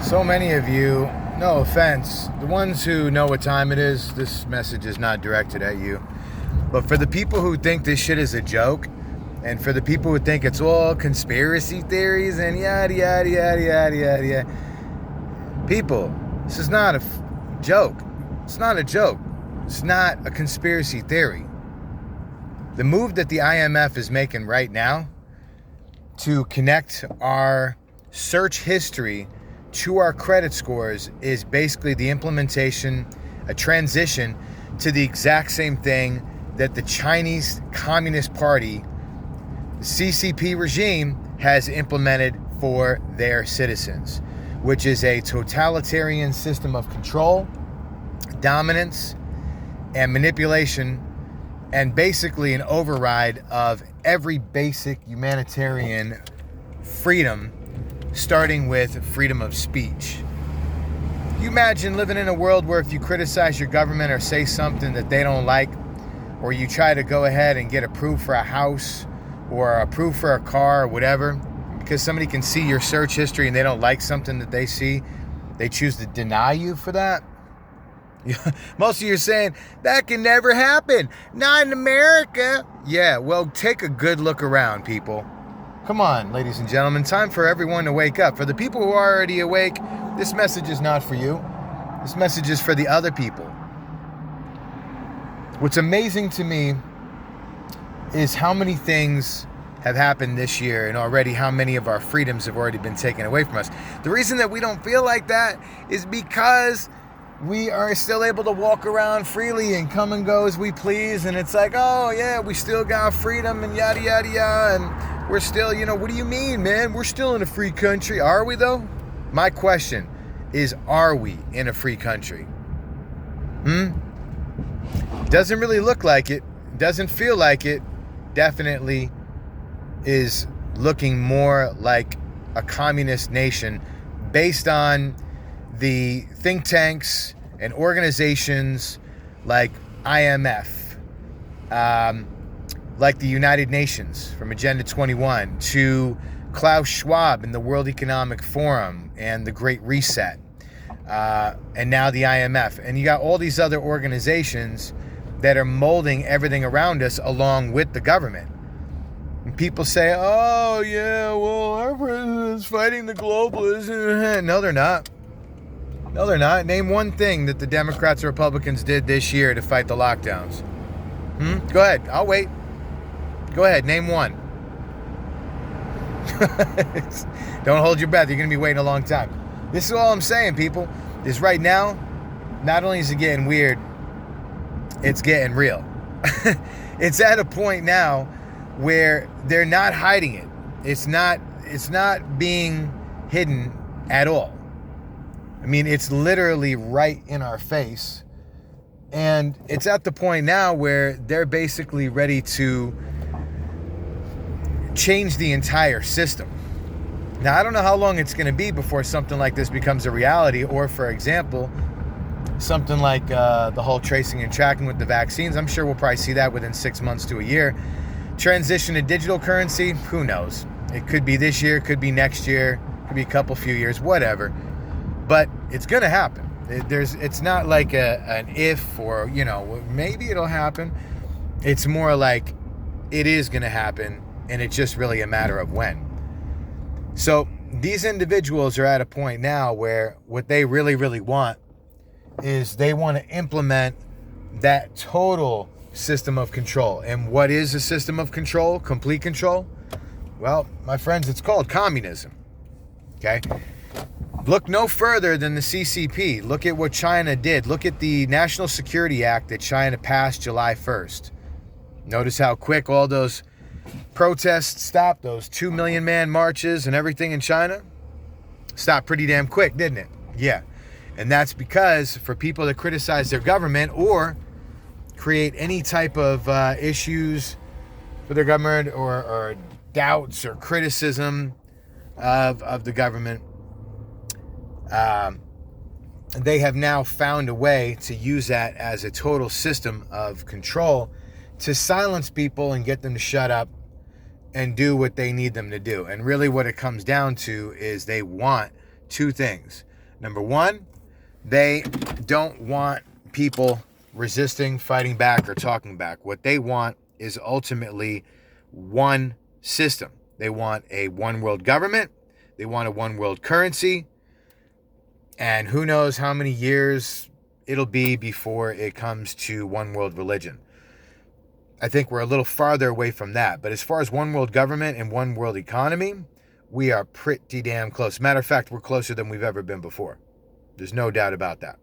So many of you, no offense, the ones who know what time it is, this message is not directed at you. But for the people who think this shit is a joke, and for the people who think it's all conspiracy theories and yada, yada, yada, yada, yada, yada. People, this is not a joke. It's not a joke. It's not a conspiracy theory. The move that the IMF is making right now to connect our search history to our credit scores is basically the implementation, a transition to the exact same thing that the Chinese Communist Party, the CCP regime, has implemented for their citizens, which is a totalitarian system of control, dominance, and manipulation, and basically an override of every basic humanitarian freedom, starting with freedom of speech. You imagine living in a world where if you criticize your government or say something that they don't like, or you try to go ahead and get approved for a house or approved for a car or whatever, because somebody can see your search history and they don't like something that they see, they choose to deny you for that. Most of you are saying, that can never happen. Not in America. Yeah, well, take a good look around, people. Come on, ladies and gentlemen, time for everyone to wake up. For the people who are already awake, this message is not for you. This message is for the other people. What's amazing to me is how many things have happened this year and already how many of our freedoms have already been taken away from us. The reason that we don't feel like that is because we are still able to walk around freely and come and go as we please. And it's like, oh yeah, we still got freedom and yada, yada, yada. And we're still, what do you mean, man? We're still in a free country. Are we though? My question is, are we in a free country? Doesn't really look like it. Doesn't feel like it. Definitely is looking more like a communist nation based on the think tanks and organizations like IMF, like the United Nations from Agenda 21, to Klaus Schwab and the World Economic Forum and the Great Reset, and now the IMF. And you got all these other organizations that are molding everything around us along with the government. And people say, oh yeah, well, our president's fighting the globalists. No, they're not. No, they're not. Name one thing that the Democrats or Republicans did this year to fight the lockdowns. Go ahead. I'll wait. Go ahead. Name one. Don't hold your breath. You're going to be waiting a long time. This is all I'm saying, people, is right now, not only is it getting weird, it's getting real. It's at a point now where they're not hiding it. It's not being hidden at all. I mean, it's literally right in our face. And it's at the point now where they're basically ready to change the entire system. Now, I don't know how long it's going to be before something like this becomes a reality, or, for example, something like the whole tracing and tracking with the vaccines. I'm sure we'll probably see that within 6 months to a year. Transition to digital currency, who knows? It could be this year, could be next year, could be a few years, whatever. But it's going to happen. It's not like an if or, maybe it'll happen. It's more like it is going to happen, and it's just really a matter of when. So these individuals are at a point now where what they really, really want is they want to implement that total system of control. And what is a system of control? Complete control? Well, my friends, it's called communism. Okay? Look no further than the CCP. Look at what China did. Look at the National Security Act that China passed July 1st. Notice how quick all those protests stopped, those 2 million man marches and everything in China? Stopped pretty damn quick, didn't it? Yeah. And that's because for people that criticize their government or create any type of issues for their government or doubts or criticism of the government, they have now found a way to use that as a total system of control to silence people and get them to shut up and do what they need them to do. And really what it comes down to is they want two things. Number one, they don't want people resisting, fighting back, or talking back. What they want is ultimately one system. They want a one world government. They want a one world currency. And who knows how many years it'll be before it comes to one world religion. I think we're a little farther away from that. But as far as one world government and one world economy, we are pretty damn close. Matter of fact, we're closer than we've ever been before. There's no doubt about that.